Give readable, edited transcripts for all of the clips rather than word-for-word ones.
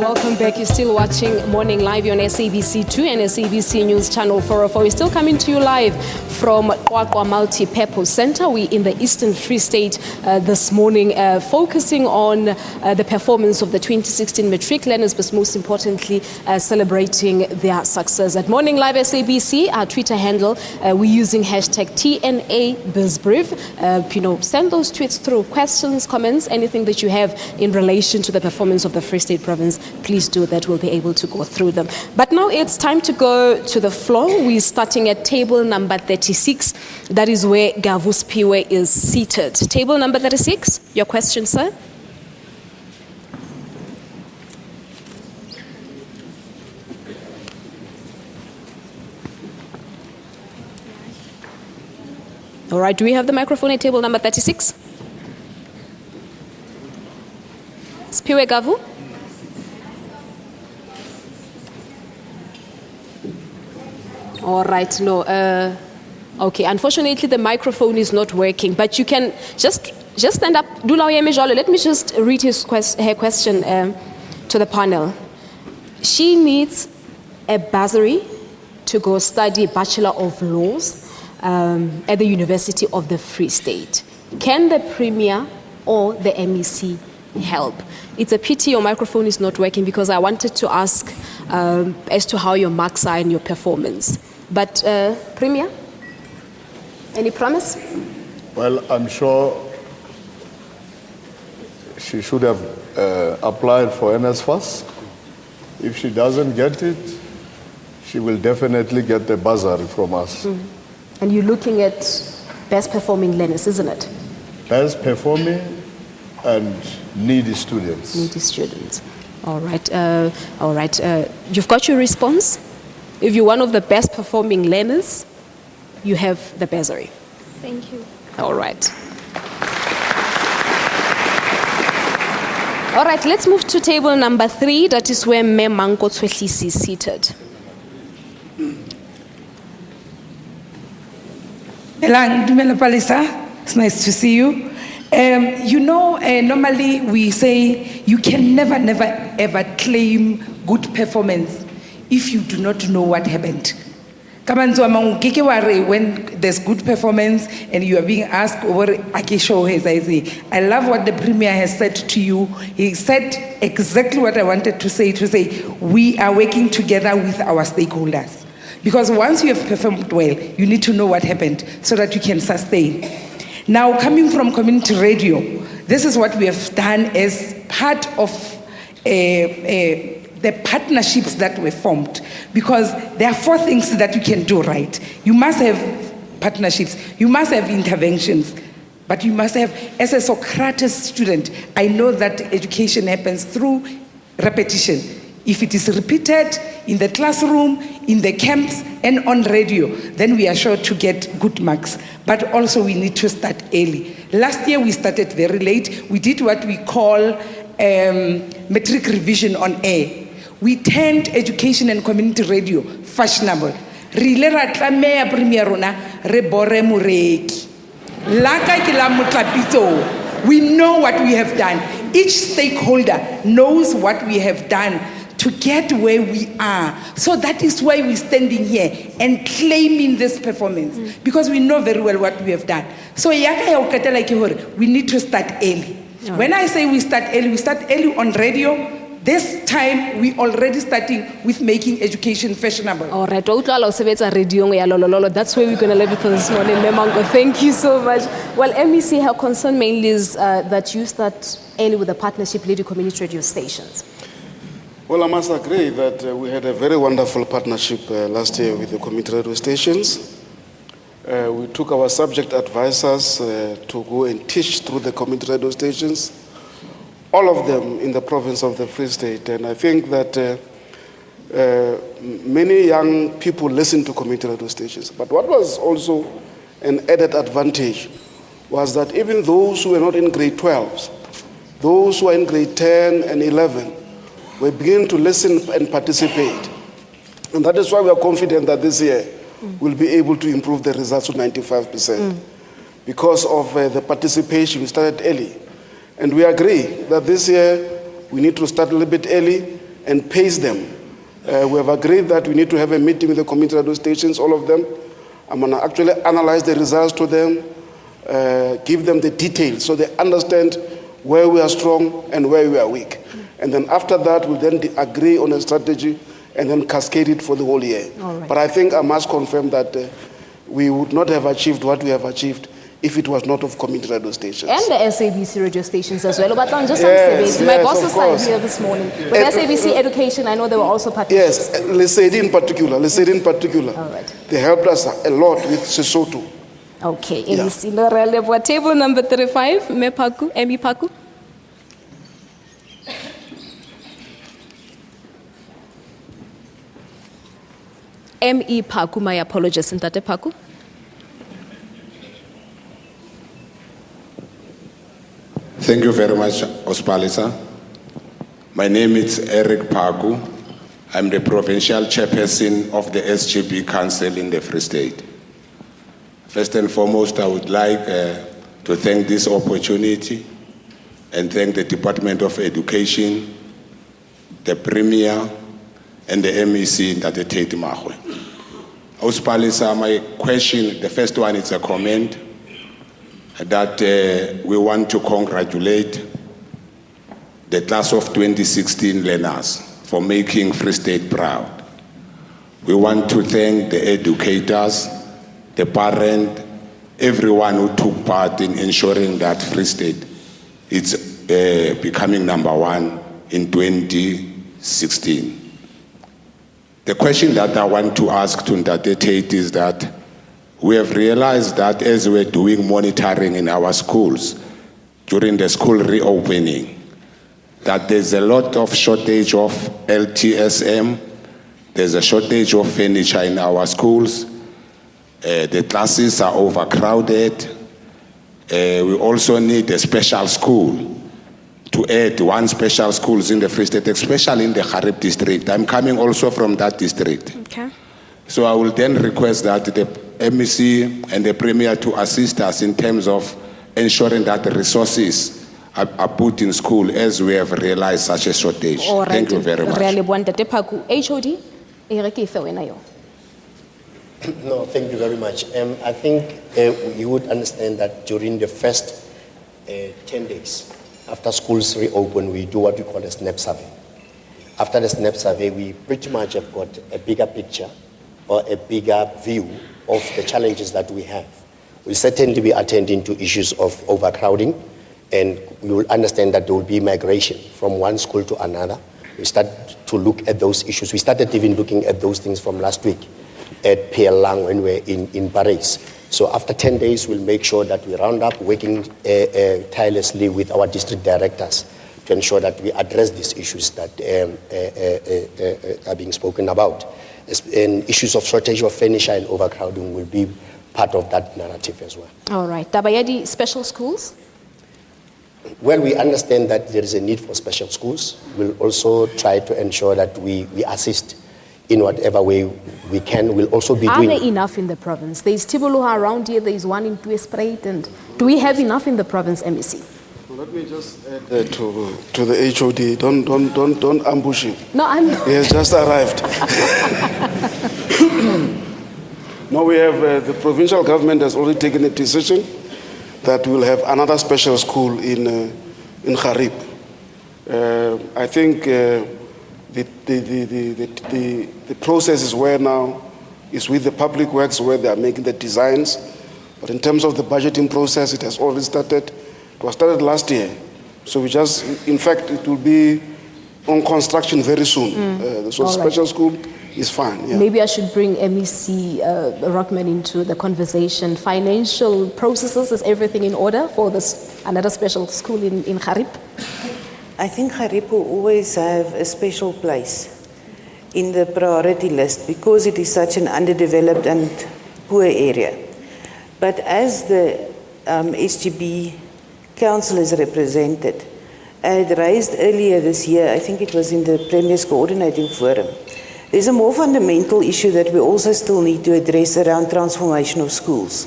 welcome back. You're still watching Morning Live on SABC2 and SABC News Channel 404. We're still coming to you live from Kwakwa Multi-Purpose Center. We're in the Eastern Free State this morning, focusing on the performance of the 2016 Matric learners, but most importantly, celebrating their success. At Morning Live SABC, our Twitter handle, we're using hashtag TNA BizBrief. Send those tweets through, questions, comments, anything that you have in relation to the performance of the Free State province. Please do that. We'll be able to go through them. But now it's time to go to the floor. We're starting at table number 36. That is where Gavus Piwe is seated. Table number 36, your question, sir. All right, do we have the microphone at table number 36? Spiwe Gavu? All right, no. Okay, unfortunately the microphone is not working, but you can just stand up. Let me just read her question to the panel. She needs a bursary to go study Bachelor of Laws at the University of the Free State. Can the Premier or the MEC help? It's a pity your microphone is not working, because I wanted to ask as to how your marks are and your performance. But Premier, any promise? Well, I'm sure she should have applied for NSFAS. If she doesn't get it, she will definitely get the bursary from us. Mm. And you're looking at best performing learners, isn't it? Best performing and needy students. Needy students. All right. You've got your response. If you're one of the best performing learners, you have the bursary. Thank you. All right. All right, let's move to table number 3. That is where Manko Tswetlisi is seated. It's nice to see you. Normally we say you can never, ever claim good performance if you do not know what happened. When there's good performance and you are being asked over I love what the Premier has said to you. He said exactly what I wanted to say we are working together with our stakeholders. Because once you have performed well, you need to know what happened so that you can sustain. Now, coming from community radio, this is what we have done as part of the partnerships that were formed. Because there are 4 things that you can do right. You must have partnerships, you must have interventions, but you must have, as a Socrates student, I know that education happens through repetition. If it is repeated in the classroom, in the camps, and on radio, then we are sure to get good marks. But also we need to start early. Last year we started very late. We did what we call Matric revision on air. We turned education and community radio fashionable. We know what we have done. Each stakeholder knows what we have done to get where we are. So that is why we're standing here and claiming this performance, because we know very well what we have done. So we need to start early. Right. When I say we start early on radio. This time, we already starting with making education fashionable. All right, that's where we're going to leave it for this morning, Memango. Thank you so much. Well, MEC, her concern mainly is that you start early with the partnership leading community radio stations. Well, I must agree that we had a very wonderful partnership last year with the community radio stations. We took our subject advisors to go and teach through the community radio stations, all of them in the province of the Free State. And I think that many young people listen to community radio stations. But what was also an added advantage was that even those who were not in grade 12s, those who are in grade 10 and 11, were beginning to listen and participate. And that is why we are confident that this year we'll be able to improve the results to 95%. Because of the participation, we started early. And we agree that this year we need to start a little bit early and pace them. We have agreed that we need to have a meeting with the community radio stations, all of them. I'm going to actually analyze the results to them, give them the details so they understand where we are strong and where we are weak. And then after that, we'll then agree on a strategy and then cascade it for the whole year. Right. But I think I must confirm that we would not have achieved what we have achieved if it was not of community radio stations. And the SABC radio stations as well. But on just Yes, my yes, boss of was course. here this morning. With SABC Education, I know there were also partnerships. Yes, Lesedi in particular. All right. They helped us a lot with Sesotho. Okay. Yeah. Table number 35, Emi Paku. M.E. Paku, my apologies, Tate Paku. Thank you very much, Ospalisa. My name is Eric Paku. I'm the provincial chairperson of the SGB Council in the Free State. First and foremost, I would like to thank this opportunity and thank the Department of Education, the Premier, and the MEC, Tate-Makgoe. Ospalisa, my question, the first one is a comment that we want to congratulate the class of 2016 learners for making Free State proud. We want to thank the educators, the parents, everyone who took part in ensuring that Free State is becoming #1 in 2016. The question that I want to ask to Tate is that we have realized that as we're doing monitoring in our schools during the school reopening, that there's a lot of shortage of LTSM, there's a shortage of furniture in our schools, the classes are overcrowded, we also need a special school, to add one special schools in the Free State, especially in the Harib district. I'm coming also from that district. Okay. So I will then request that the MEC and the Premier to assist us in terms of ensuring that the resources are put in school as we have realized such a shortage. All right. Thank you very much. Tate Paku, HOD, No, thank you very much. I think you would understand that during the first 10 days, after schools reopen, we do what we call a SNAP survey. After the SNAP survey, we pretty much have got a bigger picture or a bigger view of the challenges that we have. We'll certainly be attending to issues of overcrowding, and we will understand that there will be migration from one school to another. We start to look at those issues. We started even looking at those things from last week at PLang when we were in Paris. So after 10 days, we'll make sure that we round up working tirelessly with our district directors to ensure that we address these issues that are being spoken about. And issues of shortage of furniture and overcrowding will be part of that narrative as well. All right. Tabayadi, special schools? Well, we understand that there is a need for special schools. We'll also try to ensure that we assist in whatever way we can. We'll also be doing... Are there enough in the province? There's Tebogo around here, there's one in Tuespreit, and do we have enough in the province, MEC? Let me just add to the HOD. Don't ambush him. No, He has just arrived. No, we have the provincial government has already taken a decision that we'll have another special school in Harib. I think the process is where now is with the public works where they are making the designs. But in terms of the budgeting process, it has already started. It was started last year. So we just, in fact, it will be on construction very soon. So All special right. school is fine. Yeah. Maybe I should bring MEC Rockman into the conversation. Financial processes, is everything in order for this another special school in Harib? I think Harib will always have a special place in the priority list because it is such an underdeveloped and poor area. But as the SGB Council is represented, I had raised earlier this year, I think it was in the Premier's Coordinating Forum, there's a more fundamental issue that we also still need to address around transformation of schools.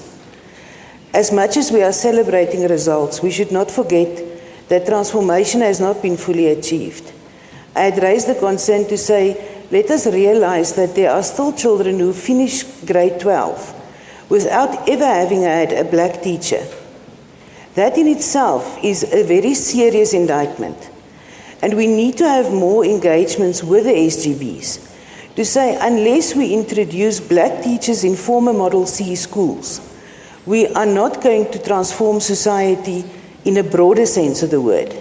As much as we are celebrating results, we should not forget that transformation has not been fully achieved. I had raised the concern to say, let us realize that there are still children who finish grade 12 without ever having had a black teacher. That in itself is a very serious indictment. And we need to have more engagements with the SGBs to say, unless we introduce black teachers in former Model C schools, we are not going to transform society in a broader sense of the word.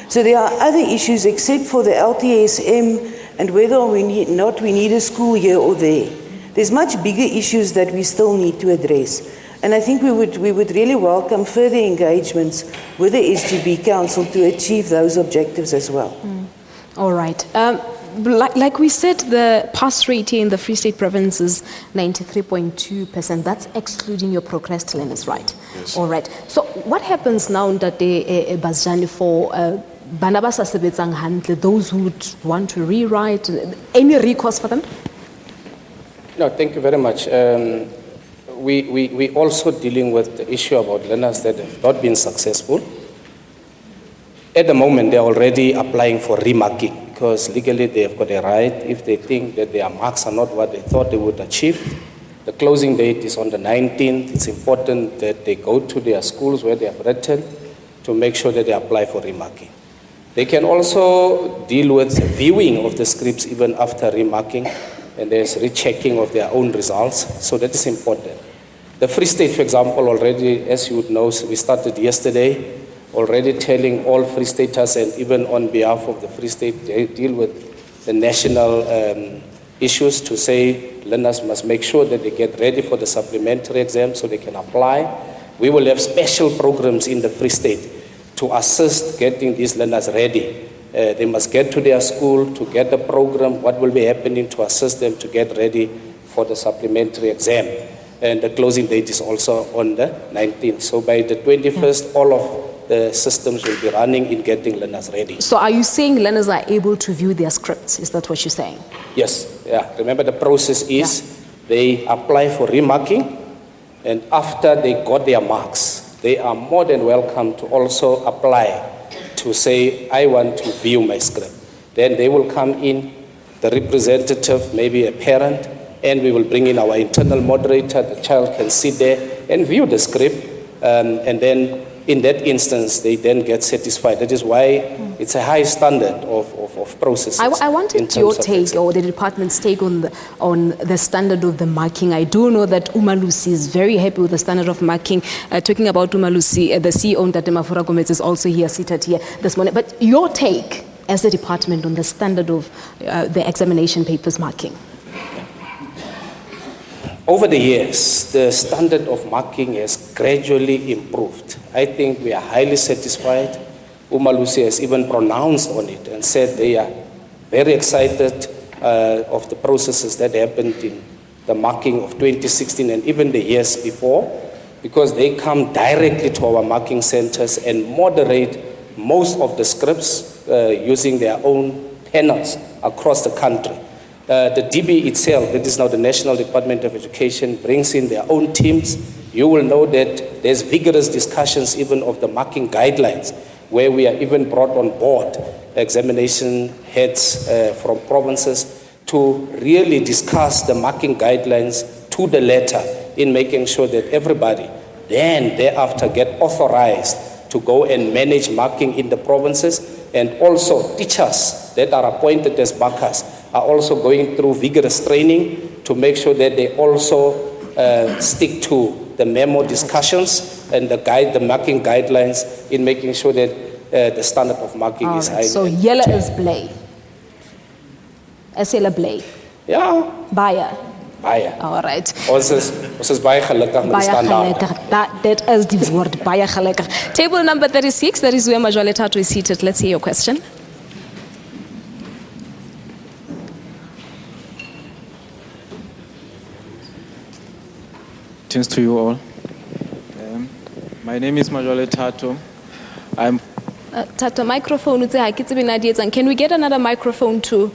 So there are other issues except for the LTSM and whether or not we need a school here or there. There's much bigger issues that we still need to address. And I think we would really welcome further engagements with the SGB Council to achieve those objectives as well. All right. Like we said, the pass rate here in the Free State province is 93.2%. That's excluding your progressed learners, right? Yes. All right. So what happens now that Basjan for bana ba sa sebetsang hantle, those who would want to rewrite, any recourse for them? No, thank you very much. We also dealing with the issue about learners that have not been successful. At the moment, they're already applying for remarking because legally they have got a right if they think that their marks are not what they thought they would achieve. The closing date is on the 19th. It's important that they go to their schools where they have written to make sure that they apply for remarking. They can also deal with viewing of the scripts even after remarking, and there's rechecking of their own results, so that is important. The Free State, for example, already, as you would know, we started yesterday, already telling all Free Staters and even on behalf of the Free State, they deal with the national issues to say learners must make sure that they get ready for the supplementary exam so they can apply. We will have special programs in the Free State to assist getting these learners ready. They must get to their school to get the program, what will be happening to assist them to get ready for the supplementary exam. And the closing date is also on the 19th. So by the 21st, all of the systems will be running in getting learners ready. So are you saying learners are able to view their scripts? Is that what you're saying? Yes, yeah. Remember the process is they apply for remarking, and after they got their marks, they are more than welcome to also apply to say, I want to view my script. Then they will come in, the representative, maybe a parent, and we will bring in our internal moderator. The child can sit there and view the script, and then in that instance, they then get satisfied. That is why it's a high standard of processes. I wanted your take or the department's take on the standard of the marking. I do know that Umalusi is very happy with the standard of marking. Talking about Umalusi, the CEO, Tate-Makgoe, is also here, seated here this morning. But your take as the department on the standard of the examination papers marking? Over the years, the standard of marking has gradually improved. I think we are highly satisfied. Umalusi has even pronounced on it and said they are very excited of the processes that happened in the marking of 2016 and even the years before, because they come directly to our marking centers and moderate most of the scripts using their own panels across the country. The DB itself, that is now the National Department of Education, brings in their own teams. You will know that there's vigorous discussions even of the marking guidelines, where we are even brought on board examination heads from provinces to really discuss the marking guidelines to the letter in making sure that everybody then thereafter get authorized to go and manage marking in the provinces, and also teachers that are appointed as markers are also going through vigorous training to make sure that they also stick to the memo discussions and the marking guidelines in making sure that the standard of marking is high. So yellow is blay. Esela blay. Yeah. Baie. Baie. All right. Ons is baie gelukkig met die standaard. That is the word, baie gelukkig. Table number 36, that is where Majwale Tato is seated. Let's hear your question. Greetings to you all. My name is Majwale Tato. I'm Tato, microphone. Can we get another microphone to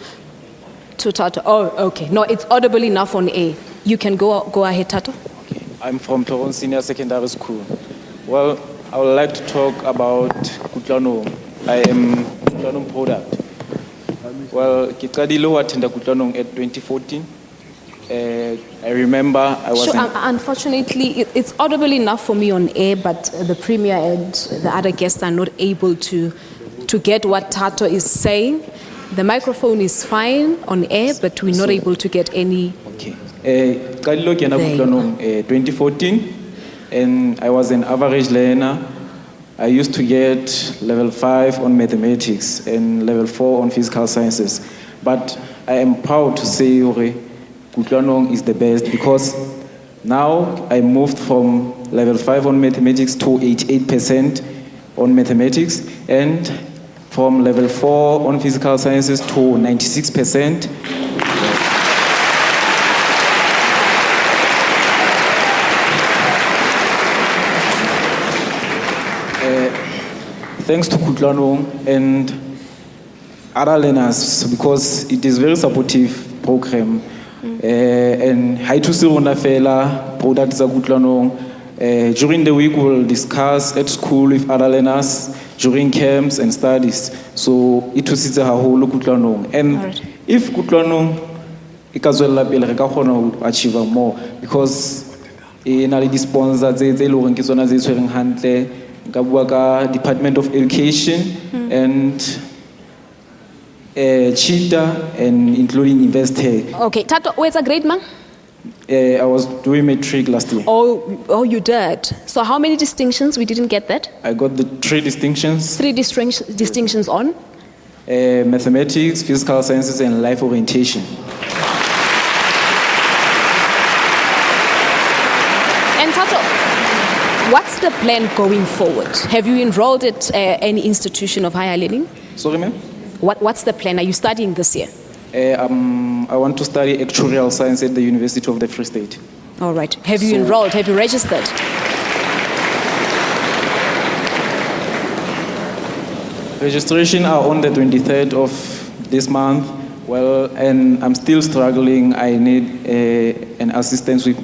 Tato? Oh, okay. No, it's audible enough on air. You can go ahead, Tato. okay. I'm from Toron Senior Secondary School. Well, I would like to talk about Kutlano. I am Kutlano product. Well, ke qadile ho attenda Kutlwanong at 2014. I remember I was Sure, unfortunately, it's audible enough for me on air, but the Premier and the other guests are not able to get what Tato is saying. The microphone is fine on air, but we're not able to get any. Okay. Qadile ho kena There you Kutlwanong 2014, and I was an average learner. I used to get level 5 on mathematics and level 4 on physical sciences. But I am proud to say Kutlwanong is the best because now I moved from level 5 on mathematics to 88% on mathematics, and from level 4 on physical sciences to 96%. Thanks to Kutlwanong and other learners, because it is very supportive program. And hai thuse rona fela products tsa Kutlwanong. During the week we'll discuss at school with other learners during camps and studies. So it thusitse haholo Kutlwanong. And Alright. if Kutlwanong e ka tswella pele re ka kgona ho achieve more, because e na le di-sponsor tse le horeng ke tsona tse tshwereng hantle. Nka bua ka Department of Education and Cheetah and including Investec. Okay, Tato, where's a grade, man? I was doing Matric last year. Oh, you did. So how many distinctions? We didn't get that. I got the 3 distinctions: 3 distinctions on. mathematics, physical sciences, and life orientation. And Tato, what's the plan going forward? Have you enrolled at any institution of higher learning? Sorry, ma'am? What's the plan? Are you studying this year? I want to study actuarial science at the University of the Free State. All right. Have you enrolled? Have you registered? Registration are on the 23rd of this month. Well, and I'm still struggling. I need an assistance with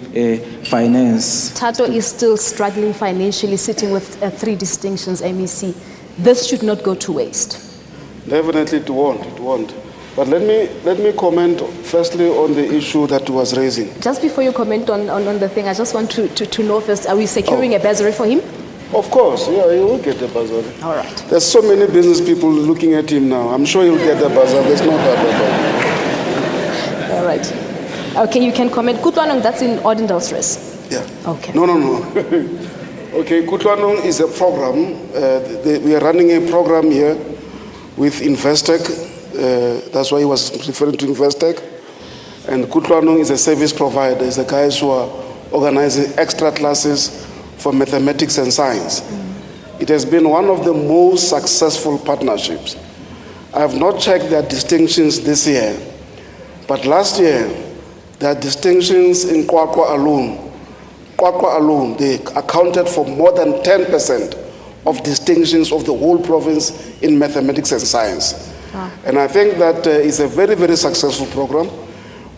finance. Tato is still struggling financially, sitting with 3 distinctions, MEC. This should not go to waste. Definitely it won't. But let me comment firstly on the issue that was raising. Just before you comment on the thing, I just want to know first, are we securing a bursary for him? Of course, yeah, he will get the bursary. All right. There's so many business people looking at him now. I'm sure he'll get the bursary. There's no doubt about it. All right. Okay, you can comment. Kutlwanong, that's in ordinal stress. Yeah. Okay. No. Okay, Kutlwanong is a program. We are running a program here with Investec. That's why he was referring to Investec. And Kutlwanong is a service provider. It's the guys who are organizing extra classes for mathematics and science. It has been one of the most successful partnerships. I have not checked their distinctions this year, but last year, their distinctions in Kwakwa alone, they accounted for more than 10% of distinctions of the whole province in mathematics and science. Wow. And I think that is a very, very successful program.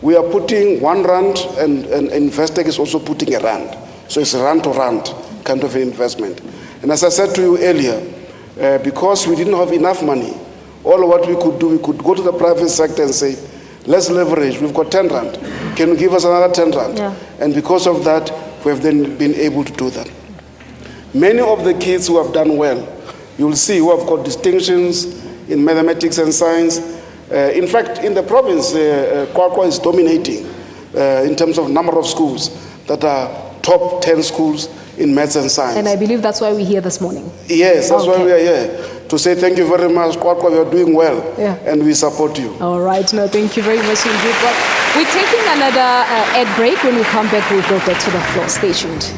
We are putting R1 and Investec is also putting R1. So it's rand to rand kind of investment. And as I said to you earlier, because we didn't have enough money, all what we could do, we could go to the private sector and say, let's leverage, we've got 10 rand. Can you give us another 10 rand? Yeah. And because of that, we have then been able to do that. Many of the kids who have done well, you will see who have got distinctions in mathematics and science. In fact, in the province, Kwakwa is dominating in terms of number of schools that are top 10 schools in maths and science. And I believe that's why we're here this morning. Yes, that's why we are here. To say thank you very much, Kwakwa, you are doing well, and we support you. All right, no, thank you very much indeed. Well, we're taking another ad break. When we come back, we'll go back to the floor. Stay tuned.